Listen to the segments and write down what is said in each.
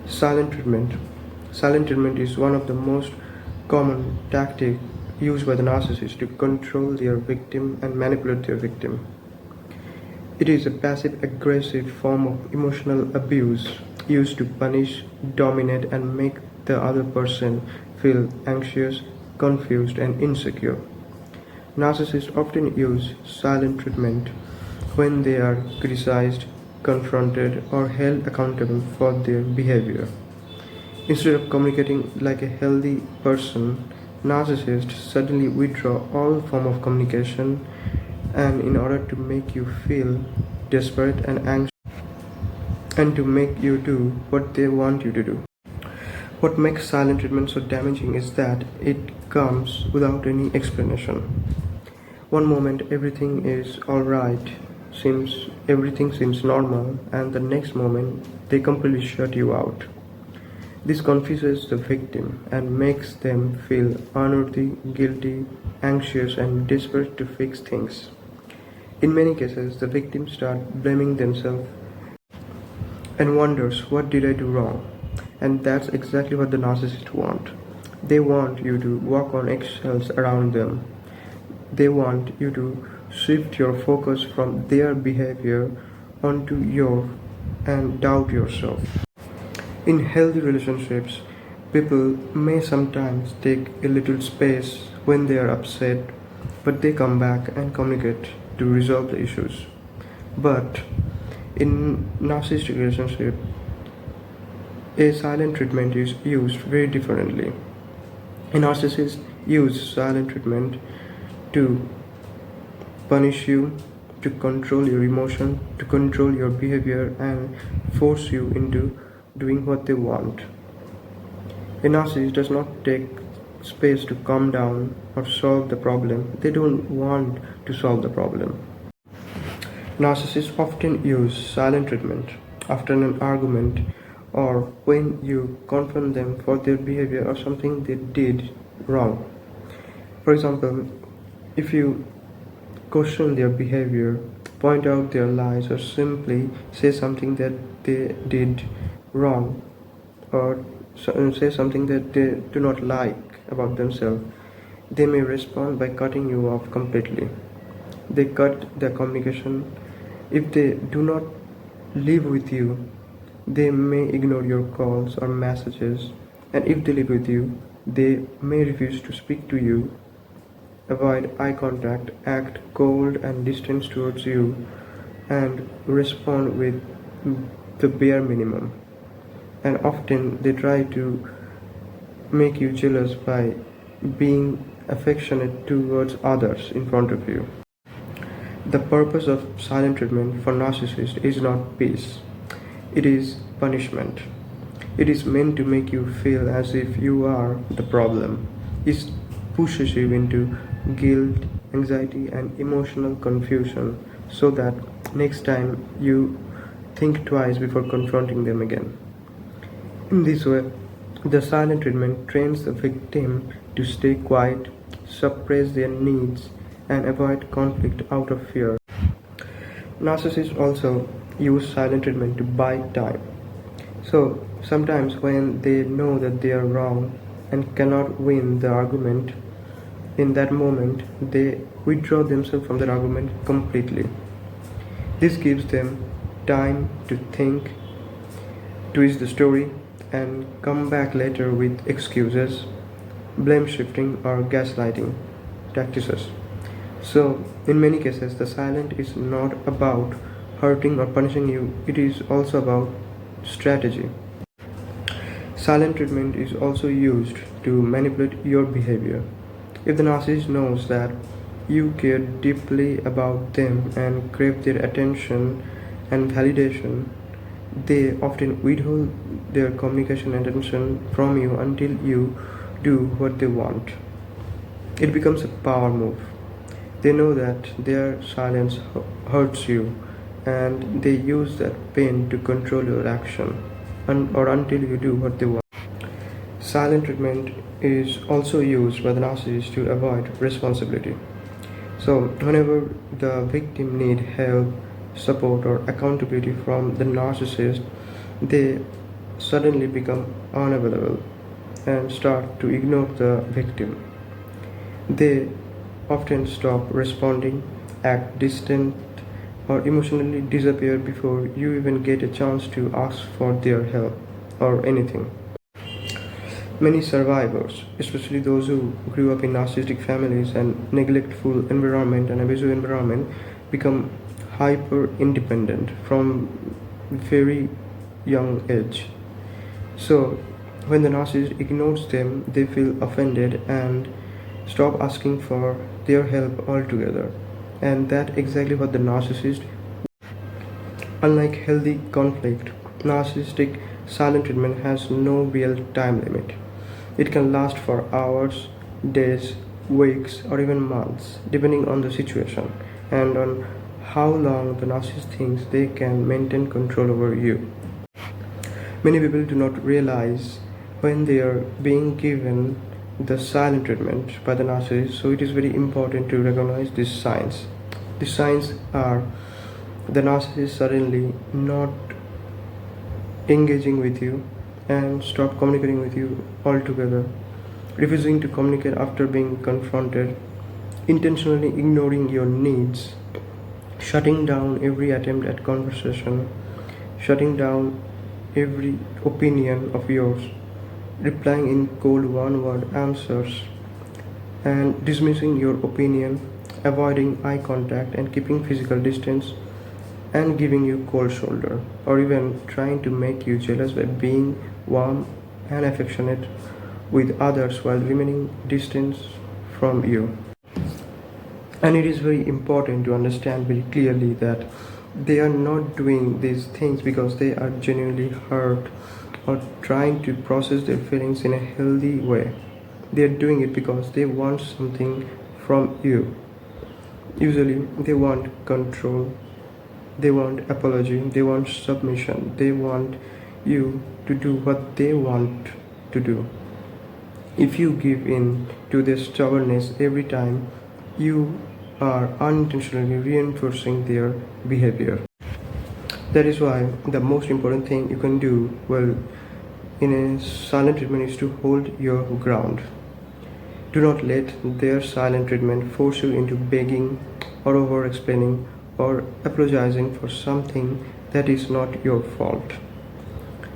Silent treatment. Silent treatment is one of the most common tactics used by the narcissist to control their victim and manipulate their victim. It is a passive aggressive form of emotional abuse used to punish, dominate, and make the other person feel anxious, confused, and insecure. Narcissists often use silent treatment when they are criticized, confronted, or held accountable for their behavior. Instead of communicating like a healthy person, narcissists suddenly withdraw all form of communication and in order to make you feel desperate and anxious and to make you do what they want you to do. What makes silent treatment so damaging is that it comes without any explanation. One moment everything is alright, seems everything seems normal, and the next moment they completely shut you out. This confuses the victim and makes them feel unworthy, guilty, anxious, and desperate to fix things. In many cases, the victims start blaming themselves and wonders, what did I do wrong? And that's exactly what the narcissists want. They want you to walk on eggshells around them. They want you to shift your focus from their behavior onto your and doubt yourself. In healthy relationships, people may sometimes take a little space when they are upset, but they come back and communicate to resolve the issues. But in narcissistic relationship, a silent treatment is used very differently. A narcissist use silent treatment to punish you, to control your emotion, to control your behavior, and force you into doing what they want. A narcissist does not take space to calm down or solve the problem. They don't want to solve the problem. Narcissists often use silent treatment after an argument or when you confront them for their behavior or something they did wrong. For example, if you question their behavior, point out their lies, or simply say something that they did wrong, or say something that they do not like about themselves, they may respond by cutting you off completely. They cut their communication. If they do not live with you, they may ignore your calls or messages, and if they live with you, they may refuse to speak to you, avoid eye contact, act cold and distant towards you, and respond with the bare minimum. And often they try to make you jealous by being affectionate towards others in front of you. The purpose of silent treatment for narcissists is not peace, it is punishment. It is meant to make you feel as if you are the problem. It pushes you into guilt, anxiety, and emotional confusion so that next time you think twice before confronting them again. In this way, the silent treatment trains the victim to stay quiet, suppress their needs, and avoid conflict out of fear. Narcissists also use silent treatment to buy time. So sometimes when they know that they are wrong and cannot win the argument, in that moment they withdraw themselves from the argument completely. This gives them time to think, twist the story, and come back later with excuses, blame shifting, or gaslighting tactics. So, in many cases, the silent is not about hurting or punishing you, it is also about strategy. Silent treatment is also used to manipulate your behavior. If the narcissist knows that you care deeply about them and crave their attention and validation, they often withhold their communication and attention from you until you do what they want. It becomes a power move. They know that their silence hurts you and they use that pain to control your action or until you do what they want. Silent treatment is also used by the narcissist to avoid responsibility. So, whenever the victim needs help, support, or accountability from the narcissist, they suddenly become unavailable and start to ignore the victim. They often stop responding, act distant, or emotionally disappear before you even get a chance to ask for their help or anything. Many survivors, especially those who grew up in narcissistic families and neglectful environment and abusive environment, become hyper independent from very young age. So when the narcissist ignores them, they feel offended and stop asking for their help altogether. And that's exactly what the narcissist. Unlike healthy conflict, narcissistic silent treatment has no real time limit. It can last for hours, days, weeks, or even months, depending on the situation and on how long the narcissist thinks they can maintain control over you. Many people do not realize when they are being given the silent treatment by the narcissist, so it is very important to recognize these signs. The signs are the narcissist suddenly not engaging with you and stop communicating with you altogether, refusing to communicate after being confronted, intentionally ignoring your needs, shutting down every attempt at conversation, shutting down every opinion of yours, replying in cold one word answers, and dismissing your opinion, avoiding eye contact and keeping physical distance, and giving you cold shoulder, or even trying to make you jealous by being warm and affectionate with others while remaining distant from you. And it is very important to understand very clearly that they are not doing these things because they are genuinely hurt or trying to process their feelings in a healthy way. They are doing it because they want something from you. Usually, they want control, they want apology, they want submission, they want you to do what they want to do. If you give in to their stubbornness every time, you are unintentionally reinforcing their behavior. That is why the most important thing you can do well in a silent treatment is to hold your ground. Do not let their silent treatment force you into begging or over explaining or apologizing for something that is not your fault.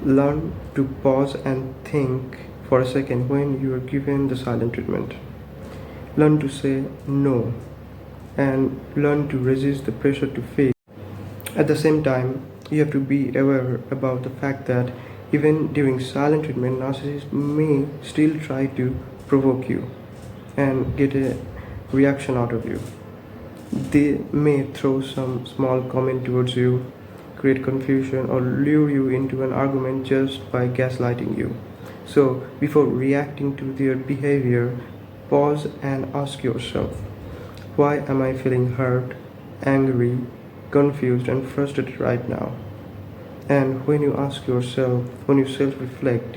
Learn to pause and think for a second when you are given the silent treatment. Learn to say no and learn to resist the pressure to fail. At the same time, you have to be aware about the fact that even during silent treatment, narcissists may still try to provoke you and get a reaction out of you. They may throw some small comment towards you, create confusion, or lure you into an argument just by gaslighting you. So, before reacting to their behavior, pause and ask yourself, why am I feeling hurt, angry, confused, and frustrated right now? And when you ask yourself, when you self reflect,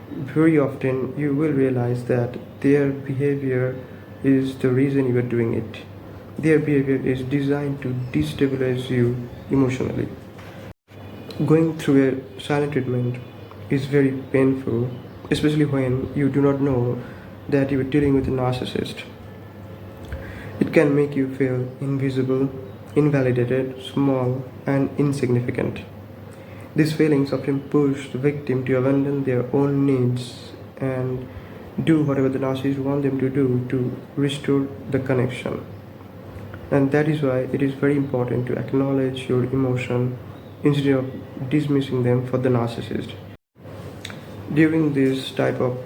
very often you will realize that their behavior is the reason you are doing it. Their behavior is designed to destabilize you emotionally. Going through a silent treatment is very painful, especially when you do not know that you are dealing with a narcissist. It can make you feel invisible, invalidated, small, and insignificant. These feelings often push the victim to abandon their own needs and do whatever the narcissists want them to do to restore the connection. And that is why it is very important to acknowledge your emotion instead of dismissing them for the narcissist. During this type of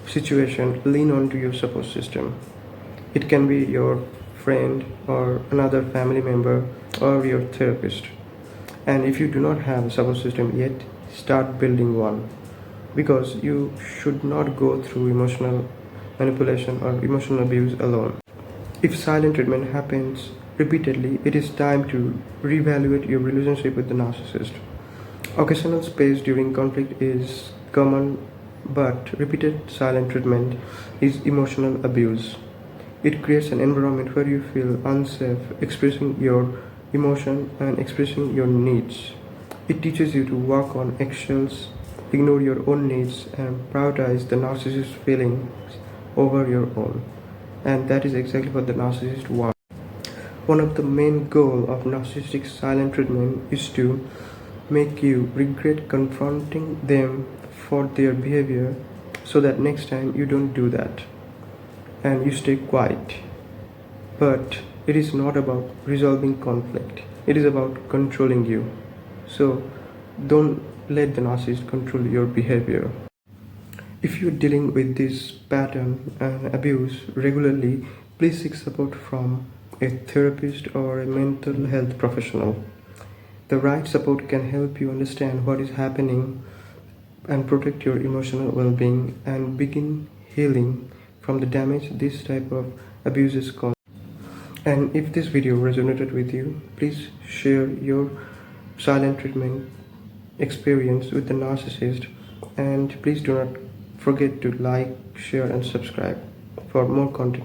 situation, lean on to your support system. It can be your friend or another family member or your therapist. And if you do not have a support system yet, start building one, because you should not go through emotional manipulation or emotional abuse alone. If silent treatment happens repeatedly, it is time to reevaluate your relationship with the narcissist. Occasional space during conflict is common, but repeated silent treatment is emotional abuse. It creates an environment where you feel unsafe expressing your emotion and expressing your needs. It teaches you to walk on eggshells, ignore your own needs, and prioritize the narcissist's feelings over your own. And that is exactly what the narcissist wants. One of the main goals of narcissistic silent treatment is to make you regret confronting them for their behavior so that next time you don't do that and you stay quiet. But it is not about resolving conflict, it is about controlling you. So don't let the narcissist control your behavior. If you're dealing with this pattern and abuse regularly, please seek support from a therapist or a mental health professional. The right support can help you understand what is happening and protect your emotional well being and begin healing from the damage this type of abuses cause. And if this video resonated with you, please share your silent treatment experience with the narcissist, and please do not forget to like, share, and subscribe for more content.